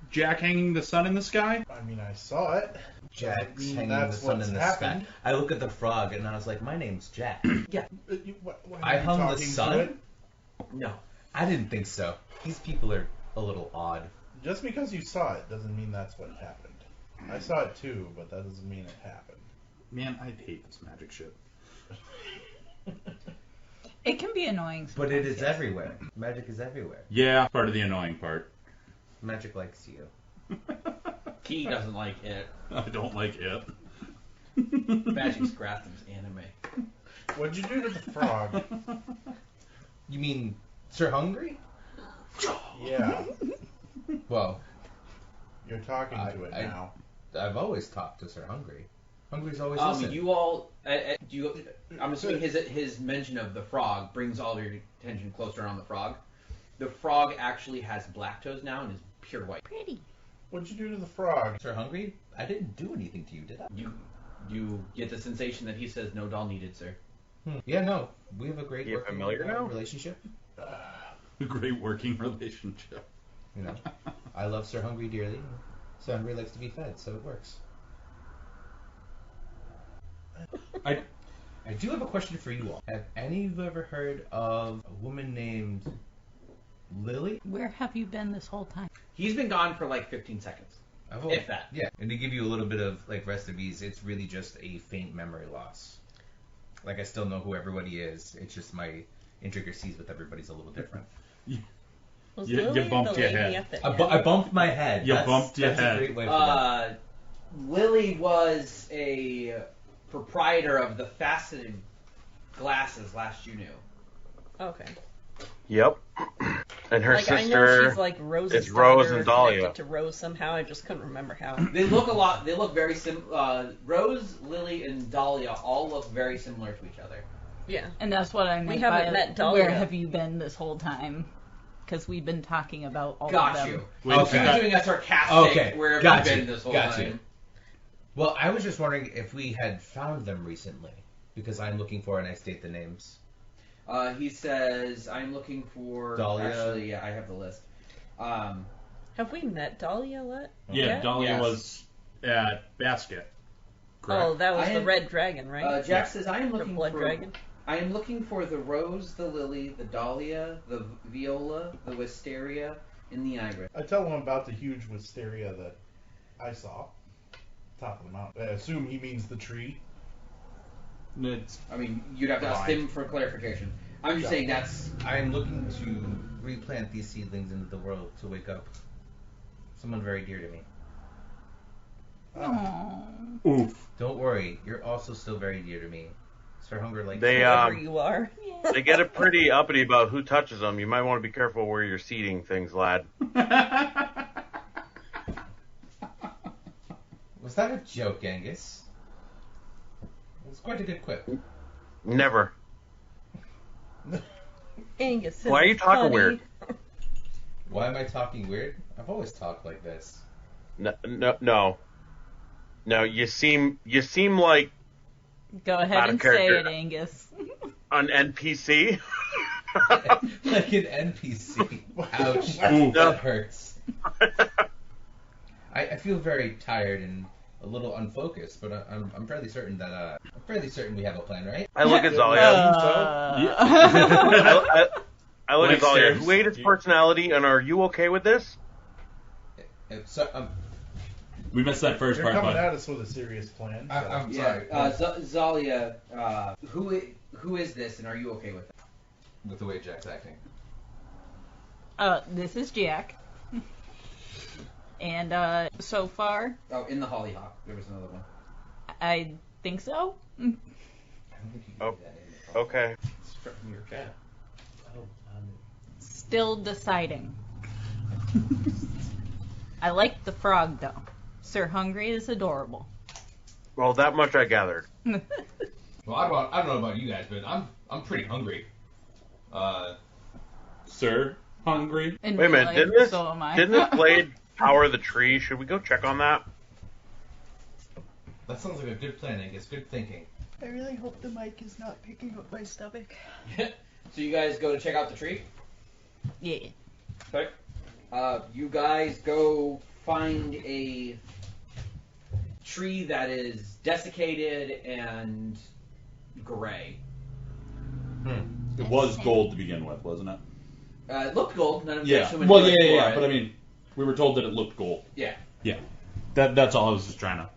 Jack hanging the sun in the sky? I mean, I saw it. Jack's hanging that's the sun what's in the happened. sky. I look at the frog and I was like, my name's Jack. Yeah. Why I are you hung the talking to sun? it? No. I didn't think so. These people are a little odd. Just because you saw it doesn't mean that's what happened. I saw it too, but that doesn't mean it happened. Man, I hate this magic shit. It can be annoying But sometimes, it is yes. everywhere. Magic is everywhere. Yeah, part of the annoying part. Magic likes you. He doesn't like it. I don't like it. Magic's Grafton's anime. What'd you do to the frog? You mean Sir Hungry? Yeah, Well, you're talking to it now. I've always talked to Sir Hungry. Hungry's always listened. You all, I'm assuming his mention of the frog brings all your attention closer on the frog. The frog actually has black toes now and is pure white. Pretty. What'd you do to the frog? Sir Hungry? I didn't do anything to you, did I? You get the sensation that he says no doll needed, sir. Yeah, no. We have a great You working familiar now? relationship. A great working relationship. You know, I love Sir Hungry dearly. Sir Hungry likes to be fed, so it works. I do have a question for you all. Have any of you ever heard of a woman named Lily? Where have you been this whole time? He's been gone for like 15 seconds. If that. Yeah, and to give you a little bit of like rest of ease, it's really just a faint memory loss. Like I still know who everybody is. It's just my intricacies with everybody's a little different. Was You Lily bumped the your lady head. at the I end? bumped my head. You bumped your that's head. A great way for that. Lily was a proprietor of the faceted glasses last you knew. Okay. Yep. And her Like I know sister she's like Rose's is Rose daughter, and Dahlia. connected to Rose somehow. I just couldn't remember how. They look very Rose, Lily, and Dahlia all look very similar to each other. Yeah. And that's what I meant haven't by met Dahlia. where have you been this whole time? Because we've been talking about all of Got them. you. Wait, She was doing a sarcastic Okay, where have got you you, been this whole got time. you. Well, I was just wondering if we had found them recently, because I'm looking for, and I state the names. He says, I'm looking for... Dahlia. Actually, yeah, I have the list. Have we met Dahlia yet? Yeah, Dahlia Yes. was at Basket. Correct? Oh, that was I the am- red dragon, right? Jack says, I am The looking blood for... dragon. I am looking for the rose, the lily, the dahlia, the viola, the wisteria, and the iris. I tell him about the huge wisteria that I saw. Top of the mountain. I assume he means the tree. It's, I mean, you'd have to ask him for clarification. I'm just saying that's... I'm looking to replant these seedlings into the world to wake up someone very dear to me. Aww. oof. Don't worry, you're also still very dear to me. Sir Hunger likes They, you. Whoever you are. They get it pretty uppity about who touches them. You might want to be careful where you're seeding things, lad. Was that a joke, Angus? It was quite a good quip. Never. Angus says Why are you it's talking funny. weird? Why am I talking weird? I've always talked like this. No. No, you seem like Go ahead Out of and say character. it, Angus. an NPC. Like an NPC. Ouch. Ooh. That hurts. I feel very tired and a little unfocused, but I'm fairly certain that we have a plan, right? I look at Zalia. I look at Zalia. Who ate his personality, and are you okay with this? So, We missed that first You're part, coming bud. at us with a serious plan. I'm Yeah, sorry. Zalia, who is this, and are you okay with it? With the way Jack's acting. This is Jack. And so far, Oh, in the Hollyhock. There was another one. I think so. I don't think you can Oh. do that in the Okay. It's from your cat. Still deciding. I like the frog though. Sir Hungry is adorable. Well, that much I gathered. Well, I don't know about you guys, but I'm pretty hungry. Sir, hungry? In Wait a real minute, life, so am I. didn't this blade power the tree? Should we go check on that? That sounds like a good plan, Angus. Good thinking. I really hope the mic is not picking up my stomach. So you guys go to check out the tree? Yeah. Okay. You guys go find a tree that is desiccated and gray. It was gold to begin with, wasn't it? It looked gold. None of the Yeah. gentlemen Well, were yeah. for it. But I mean, we were told that it looked gold. Yeah. Yeah. That's all I was just trying to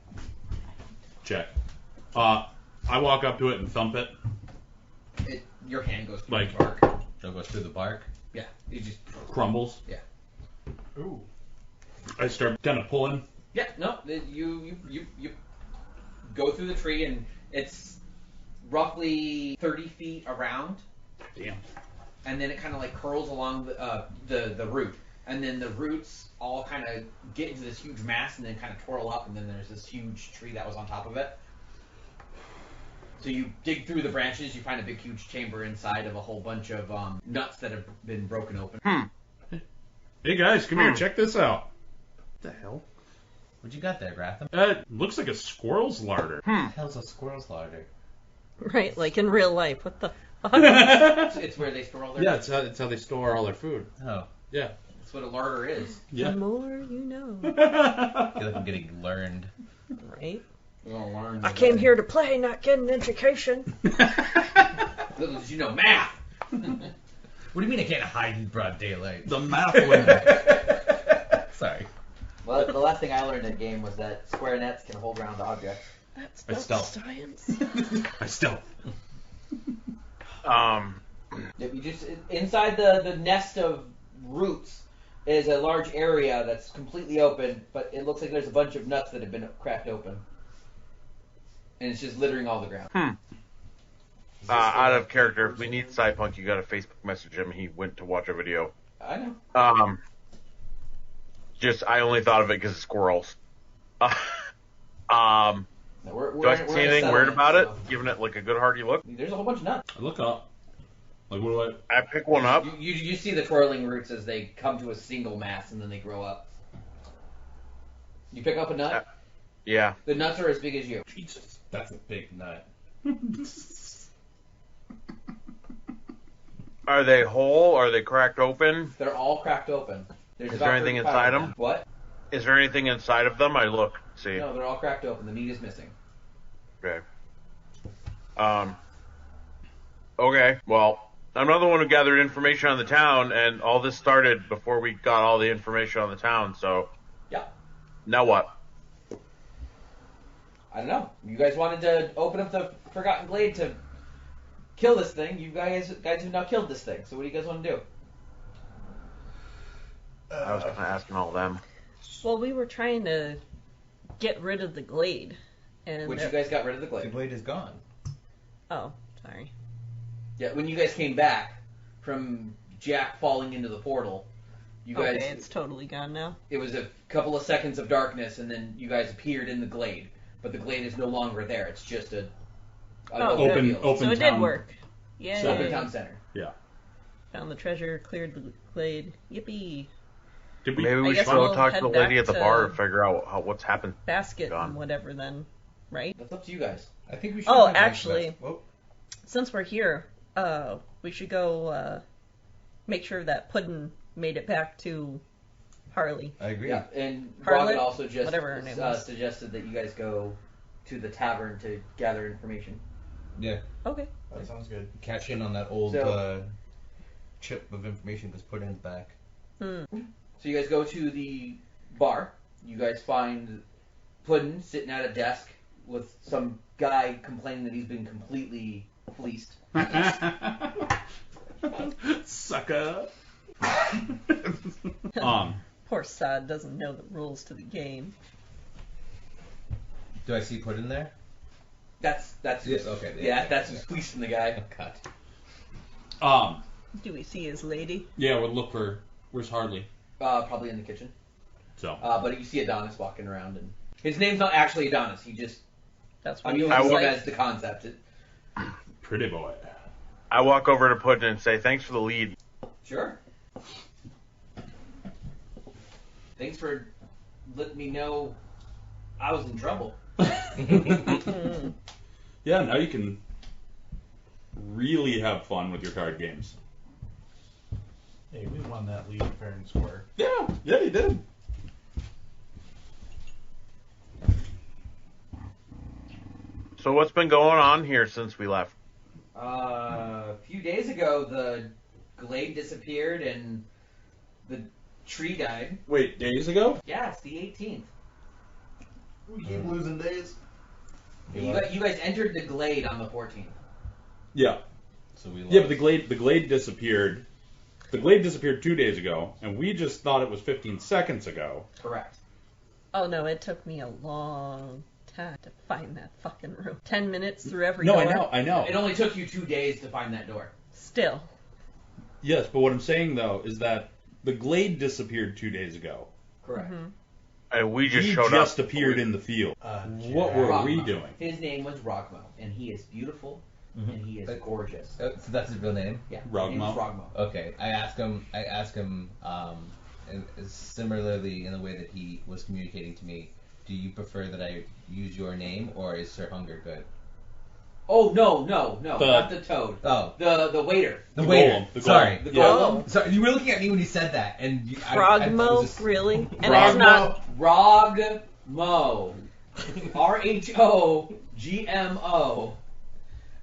check. I walk up to it and thump it. Your hand goes through Like- the bark. So it goes through the bark. Yeah. You just. Crumbles. Yeah. Ooh. I start kind of pulling. Yeah. No. You go through the tree and it's roughly 30 feet around. Damn. And then it kind of like curls along the root, and then the roots all kind of get into this huge mass, and then kind of twirl up, and then there's this huge tree that was on top of it. So you dig through the branches, you find a big, huge chamber inside of a whole bunch of nuts that have been broken open. Hey guys, come here, check this out. What the hell? What you got there, Gratham? Looks like a squirrel's larder. What the hell's a squirrel's larder? Right, like in real life. What the fuck? It's where they store all their. Yeah, it's how they store all their food. Oh. Yeah. That's what a larder is. The more you know. I feel like I'm getting learned. Right? We're gonna learn. I came here to play, not get an education. Little did you know math. What do you mean I can't hide in broad daylight? The math window. Sorry. Well, the last thing I learned in game was that square nets can hold round objects. That's I not stealth. science. I still. Yeah, you just inside the nest of roots is a large area that's completely open, but it looks like there's a bunch of nuts that have been cracked open, and it's just littering all the ground. Out of character, if we need Cypunk, you gotta Facebook message him. He went to watch a video. I know. I only thought of it because of squirrels. No, Do I see anything weird about it? Giving it like a good hearty look? There's a whole bunch of nuts. I look up. Like, what do I pick one up. You see the twirling roots as they come to a single mass and then they grow up. You pick up a nut. Yeah. The nuts are as big as you. Jesus, that's a big nut. Are they whole? Are they cracked open? They're all cracked open. There's Is about there anything 35 inside of them? What? Is there anything inside of them? I look. See. No, they're all cracked open. The meat is missing. Okay. Okay. Well, I'm not the one who gathered information on the town, and all this started before we got all the information on the town. So. Yeah. Now what? I don't know. You guys wanted to open up the Forgotten Glade to kill this thing. You guys have now killed this thing. So what do you guys want to do? I was kind of asking all them. Well, we were trying to get rid of the glade. And Which you guys got rid of the The glade. blade is gone. Oh, sorry. Yeah, when you guys came back from Jack falling into the portal, you guys Okay, it's totally gone now. it was a couple of seconds of darkness, and then you guys appeared in the glade. But the glade is no longer there. It's just a Oh, Open field. open So it town. did work. Yeah. Open town center. Yeah. Found the treasure, cleared the glade. Yippee. Did we? Maybe we I guess should go we'll talk to the head lady back at the to- bar and figure out what's happened. Basket Gone. and whatever then, right? That's up to you guys. I think we should. Oh, head back to actually, that- Whoa. since we're here, we should go make sure that Puddin made it back to Harley. I agree. Yeah, and Harlot? Robin also just Whatever her name was. suggested that you guys go to the tavern to gather information. Yeah. Okay. That sounds good. Catch in on that old So- chip of information that's put in the back. Hmm. So you guys go to the bar. You guys find Puddin sitting at a desk with some guy complaining that he's been completely fleeced. Sucker. Poor Sod doesn't know the rules to the game. Do I see put in there? That's Yes, okay, Yeah, yeah, that's yeah. who's fleecing the guy. Cut. Do we see his lady? Yeah, we'll look for. Where's Harley? Probably in the kitchen. So. But you see Adonis walking around, and his name's not actually Adonis. He just That's I'm what using he him looks like. as the concept. Pretty boy. I walk over to Puddin and say, "Thanks for the lead." Sure. Thanks for letting me know I was in trouble. Yeah, now you can really have fun with your card games. Hey, we won that league fair and square. Yeah, you did. So what's been going on here since we left? A few days ago, the glade disappeared and the tree died. Wait, days ago? Yeah, it's the 18th. We keep losing days. You guys entered the glade on the 14th. Yeah. So we Yeah, but the glade disappeared. The glade disappeared 2 days ago, and we just thought it was 15 seconds ago. Correct. Oh no, it took me a long time to find that fucking room. 10 minutes through every No, door. I know. It only took you 2 days to find that door. Still. Yes, but what I'm saying though is that the glade disappeared 2 days ago. Correct. And we just He showed just up. appeared in the field. What Jack. were we Rogmo. doing? His name was Rogmo, and he is beautiful, and he is gorgeous. So that's his real name. Yeah, Rogmo? his name is Rogmo. Okay, I ask him, and similarly in the way that he was communicating to me. Do you prefer that I use your name, or is Sir Hunger good? Oh no, not the toad. Oh, The waiter. the The waiter. golem, the Sorry, golem. The Yeah. golem. Sorry, you were looking at me when he said that, and Frogmo, just, really? And it's Frogmo. not. Rogmo. RHOGMO.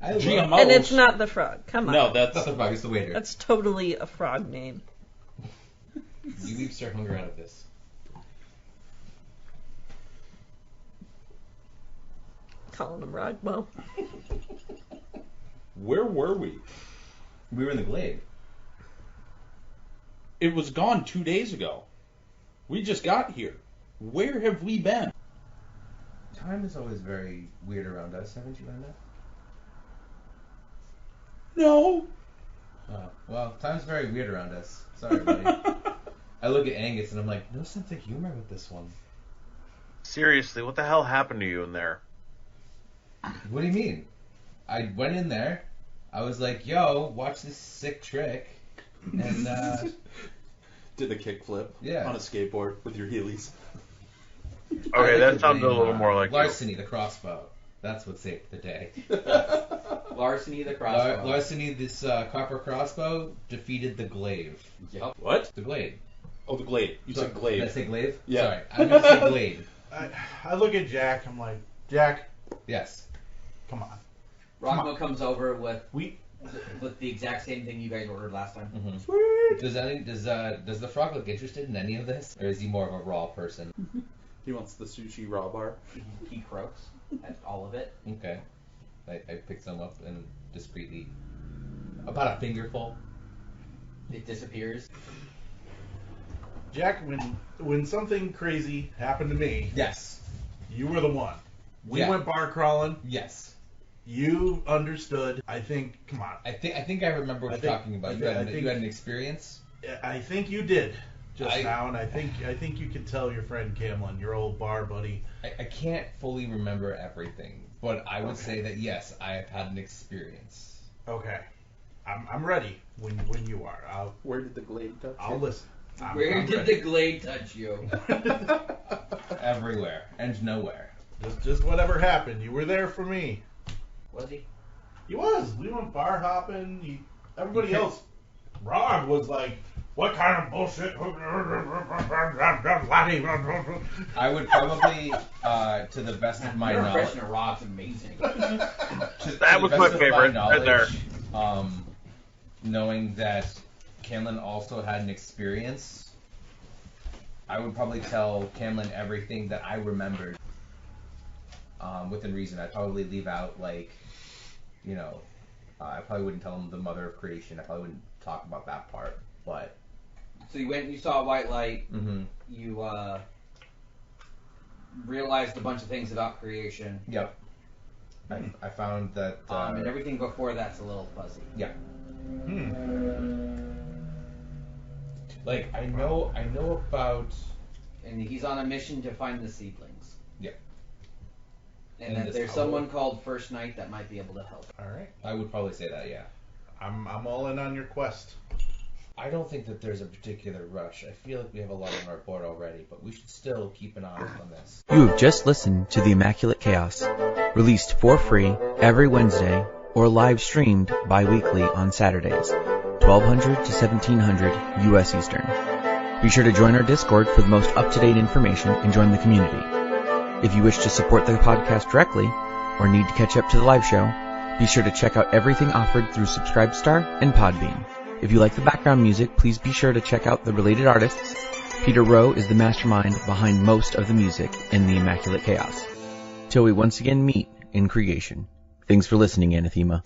I love, GMO. And it's not the frog. Come on. No, That's that's not the frog, it's the waiter. That's totally a frog name. You leave Sir Hunger out of this. Calling him Rogmo. where were we? We were in the glade. It was gone 2 days ago. We just got here. Where have we been? Time is always very weird around us, haven't you learned that? No. Oh, well, time's very weird around us. Sorry, buddy. I look at Angus and I'm like, no sense of humor with this one. Seriously, what the hell happened to you in there? What do you mean? I went in there, I was like, yo, watch this sick trick, and Did a kickflip Yeah. on a skateboard with your Heelys. Okay, I that like sounds to a little blame, more like you. Larceny the crossbow. That's what saved the day. Larceny the crossbow. Larceny, this copper crossbow, defeated the glaive. Yep. What? The glade. Oh, the glade. You said glade. Did I say glaive? Yeah. Sorry, I'm going to say glade. I look at Jack. I'm like, Jack, Yes. come on. Rogmo comes over with We the exact same thing you guys ordered last time. Mm-hmm. Does the frog look interested in any of this, or is he more of a raw person? He wants the sushi raw bar. He croaks at all of it. Okay. I pick some up and discreetly, about a fingerful. It disappears. Jack, when something crazy happened to me, Yes. you were the one. We Yeah. went bar crawling. Yes. You understood. I think. Come on. I think I remember what I you're think- talking about. I You think- had, I think- you had an experience. I think you did just I- now, and I think you could tell your friend Camlin, your old bar buddy. I can't fully remember everything, but I would say that yes, I have had an experience. Okay, I'm ready when you are. Where did the glade touch? I'll listen. Where did the glade touch you? Everywhere and nowhere. Just whatever happened. You were there for me. Was he? He was. We went bar hopping. Everybody else. Rod was like, what kind of bullshit? I would probably, to the best of my Your knowledge. impression of Rod's amazing. That was my favorite, right there. Knowing that Camlin also had an experience, I would probably tell Camlin everything that I remembered. Within reason, I'd probably leave out, like, you know, I probably wouldn't tell him the mother of creation. I probably wouldn't talk about that part, but... So you went and you saw a white light. Mm-hmm. You realized a bunch of things about creation. Yep. I found that... and everything before that's a little fuzzy. Yeah. Like, I know about... And he's on a mission to find the seedlings. Yeah. And that there's someone called First Knight that might be able to help. All right. I would probably say that, yeah. I'm all in on your quest. I don't think that there's a particular rush. I feel like we have a lot on our board already, but we should still keep an eye on this. You have just listened to The Immaculate Chaos, released for free every Wednesday or live streamed bi-weekly on Saturdays, 1200 to 1700 U.S. Eastern. Be sure to join our Discord for the most up-to-date information and join the community. If you wish to support the podcast directly, or need to catch up to the live show, be sure to check out everything offered through Subscribestar and Podbean. If you like the background music, please be sure to check out the related artists. Peter Rowe is the mastermind behind most of the music in The Immaculate Chaos. Till we once again meet in creation. Thanks for listening, Anathema.